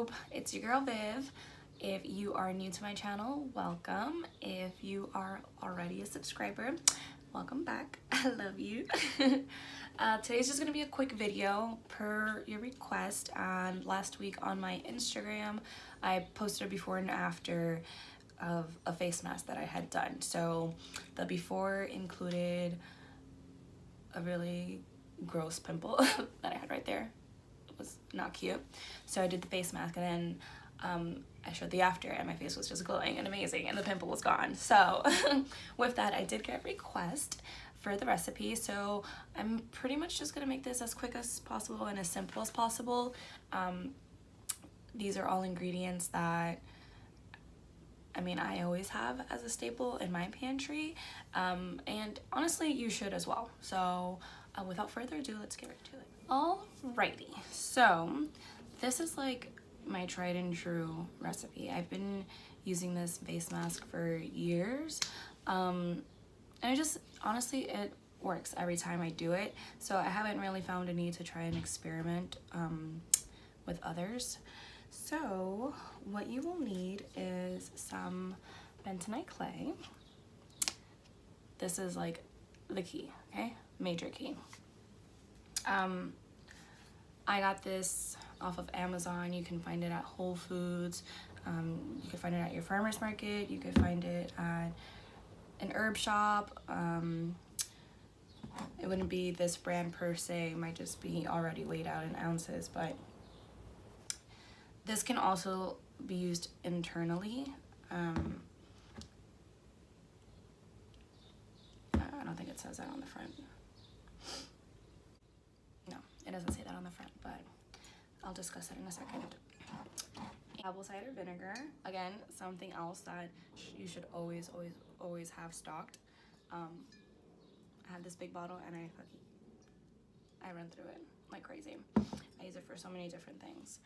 YouTube? It's your girl Viv. If you are new to my channel, welcome. If you are already a subscriber, welcome back. I love you. Today's just gonna be a quick video per your request. And last week on my Instagram, I posted a before and after of a face mask that I had done. So the before included a really gross pimple that I had right there. It was not cute. So I did the face mask, and then I showed the after, and my face was just glowing and amazing, and the pimple was gone. So with that, I did get a request for the recipe, so I'm pretty much just gonna make this as quick as possible and as simple as possible. These are all ingredients that I always have as a staple in my pantry, and honestly you should as well. So without further ado, let's get right to it. Alrighty, so this is like my tried and true recipe. I've been using this face mask for years, and it just honestly it works every time I do it, so I haven't really found a need to try and experiment with others. So what you will need is some bentonite clay. This is like the key, okay? Major key. I got this off of Amazon. You can find it at Whole Foods. You can find it at your farmer's market. You can find it at an herb shop. It wouldn't be this brand per se. It might just be already weighed out in ounces, but this can also be used internally. I don't think it says that on the front. No, it doesn't say that on the front, but I'll discuss it in a second. Apple cider vinegar, again, something else that you should always have stocked. I have this big bottle, and I run through it like crazy. I use it for so many different things.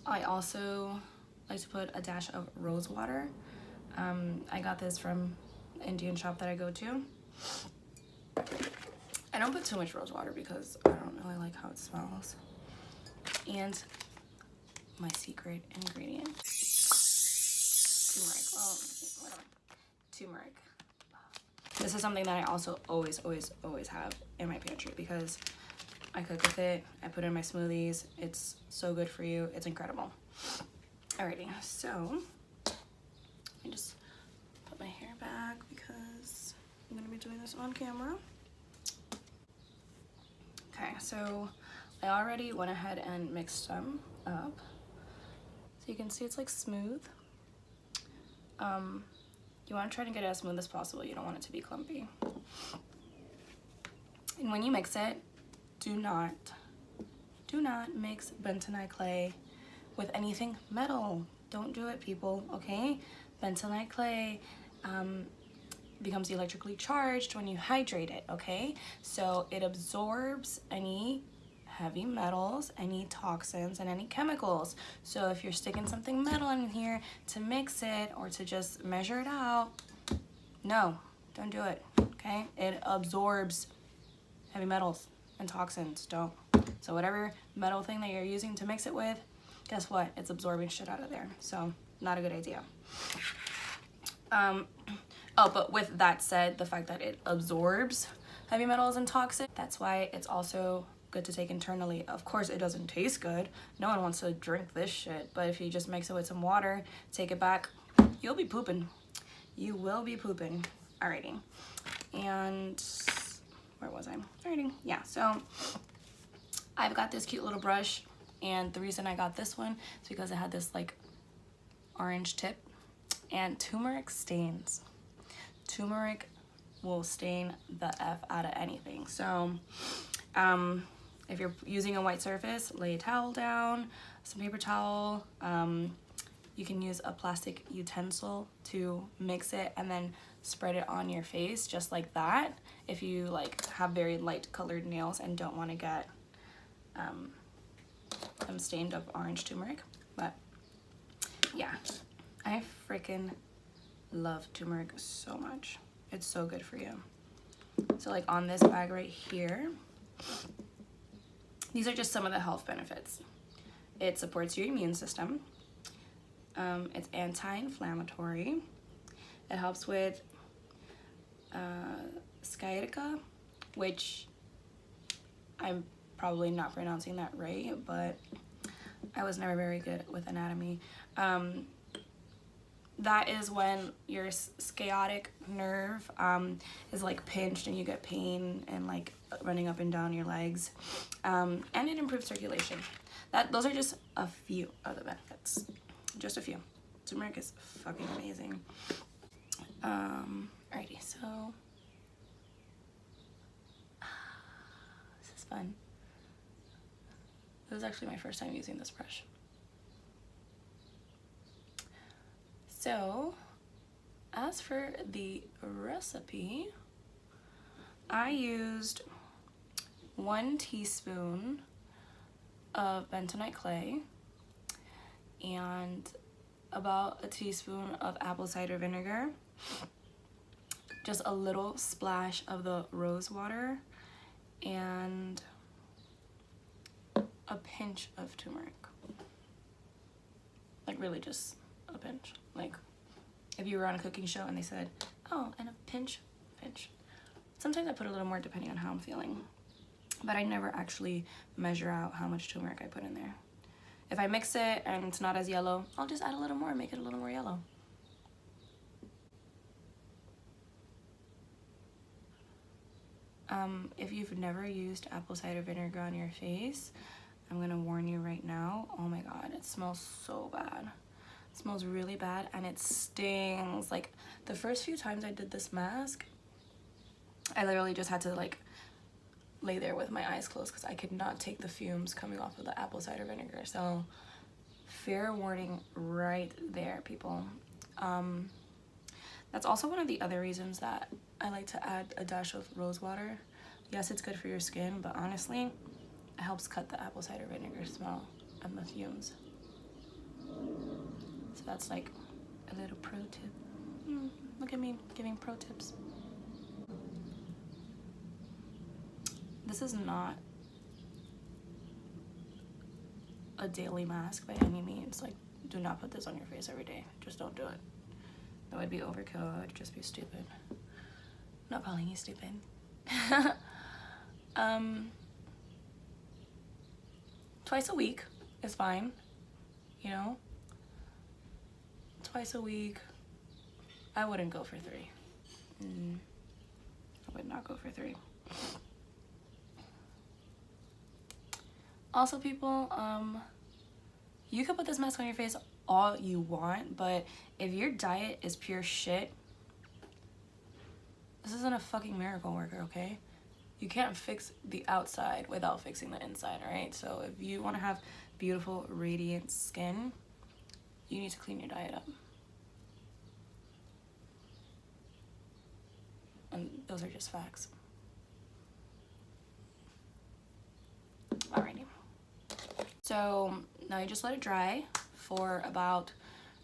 I also like to put a dash of rose water. I got this from the Indian shop that I go to. I don't put too much rose water because I don't really like how it smells. And my secret ingredient, turmeric. Oh, whatever. Turmeric. This is something that I also always have in my pantry because I cook with it. I put it in my smoothies. It's so good for you. It's incredible. Alrighty, so let me just put my hair back because I'm gonna be doing this on camera. Okay, so I already went ahead and mixed them up. So you can see it's like smooth. You want to try to get it as smooth as possible. You don't want it to be clumpy. And when you mix it, do not mix bentonite clay with anything metal. Don't do it, people, okay? Bentonite clay becomes electrically charged when you hydrate it, okay? So it absorbs any heavy metals, any toxins, and any chemicals. So if you're sticking something metal in here to mix it or to just measure it out, no, don't do it, okay? It absorbs heavy metals and toxins. Don't. So whatever metal thing that you're using to mix it with, guess what? It's absorbing shit out of there. So not a good idea. Oh, but with that said, the fact that it absorbs heavy metals and toxins, that's why it's also good to take internally. Of course, it doesn't taste good. No one wants to drink this shit. But if you just mix it with some water, take it back, you'll be pooping. You will be pooping. Alrighty. And where was I? Alrighty. Yeah, so I've got this cute little brush, and the reason I got this one is because it had this like orange tip, and turmeric stains. Turmeric will stain the F out of anything. So if you're using a white surface, lay a towel down, some paper towel. You can use a plastic utensil to mix it and then spread it on your face just like that if you like have very light colored nails and don't want to get them stained of orange turmeric. But yeah, I freaking love turmeric so much. It's so good for you. So like on this bag right here, these are just some of the health benefits. It supports your immune system. It's anti-inflammatory. It helps with sciatica, which I'm probably not pronouncing that right, but I was never very good with anatomy. That is when your sciatic nerve is like pinched and you get pain and like running up and down your legs, and it improves circulation. Those are just a few of the benefits, just a few. Turmeric is fucking amazing. Alrighty, so this is fun. This is actually my first time using this brush. So, as for the recipe, I used 1 teaspoon of bentonite clay and about a teaspoon of apple cider vinegar, just a little splash of the rose water, and a pinch of turmeric. Like really just a pinch. Like if you were on a cooking show and they said, oh, and a pinch. Sometimes I put a little more depending on how I'm feeling, but I never actually measure out how much turmeric I put in there. If I mix it and it's not as yellow, I'll just add a little more and make it a little more yellow. If you've never used apple cider vinegar on your face, I'm gonna warn you right now. Oh my god, it smells so bad. It smells really bad and it stings. Like the first few times I did this mask, I literally just had to like lay there with my eyes closed because I could not take the fumes coming off of the apple cider vinegar. So fair warning right there, people. That's also one of the other reasons that I like to add a dash of rose water. Yes, it's good for your skin, but honestly, it helps cut the apple cider vinegar smell and the fumes. So that's like a little pro tip. Look at me giving pro tips. This is not a daily mask by any means. Like, do not put this on your face every day. Just don't do it. That would be overkill. It would just be stupid. I'm not calling you stupid. Twice a week is fine, you know? Twice a week. I wouldn't go for 3. I would not go for 3. Also, people, you can put this mask on your face all you want, but if your diet is pure shit, this isn't a fucking miracle worker, okay? You can't fix the outside without fixing the inside, right? So if you want to have beautiful, radiant skin, you need to clean your diet up. And those are just facts. Alrighty. So now you just let it dry for about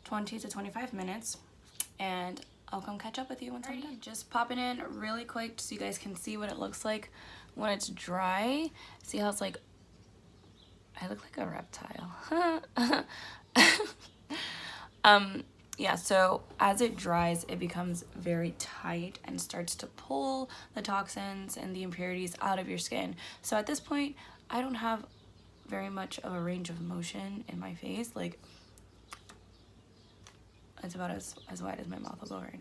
20 to 25 minutes and I'll come catch up with you once I'm done. Just pop it in really quick so you guys can see what it looks like when it's dry. See how it's like, I look like a reptile. Yeah, so as it dries, it becomes very tight and starts to pull the toxins and the impurities out of your skin. So at this point, I don't have very much of a range of motion in my face. Like, it's about as wide as my mouth will go right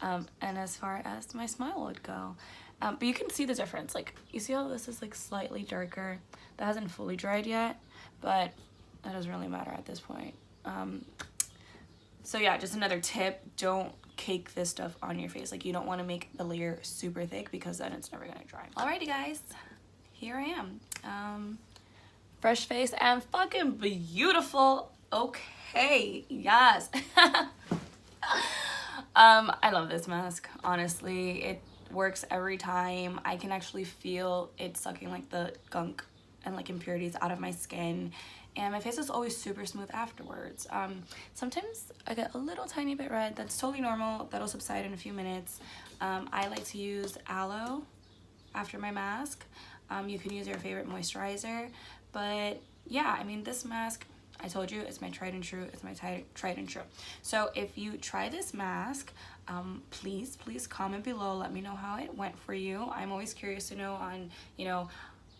now. And as far as my smile would go. But you can see the difference. Like, you see how this is like slightly darker? That hasn't fully dried yet, but that doesn't really matter at this point. So yeah, just another tip, don't cake this stuff on your face. Like, you don't want to make the layer super thick because then it's never gonna dry. Alrighty guys, here I am. Fresh face and fucking beautiful. Okay, yes. I love this mask, honestly. It works every time. I can actually feel it sucking like the gunk and like impurities out of my skin, and my face is always super smooth afterwards. Sometimes I get a little tiny bit red. That's totally normal. That'll subside in a few minutes. I like to use aloe after my mask. You can use your favorite moisturizer, but yeah, I mean, this mask, I told you, it's my tried and true. It's my tried and true. So if you try this mask, please comment below. Let me know how it went for you. I'm always curious to know on, you know,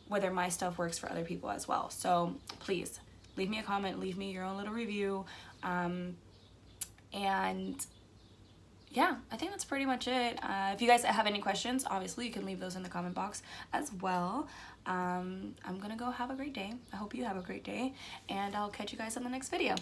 whether my stuff works for other people as well. So please leave me a comment, leave me your own little review. And yeah, I think that's pretty much it. If you guys have any questions, obviously you can leave those in the comment box as well. I'm gonna go have a great day. I hope you have a great day, and I'll catch you guys on the next video.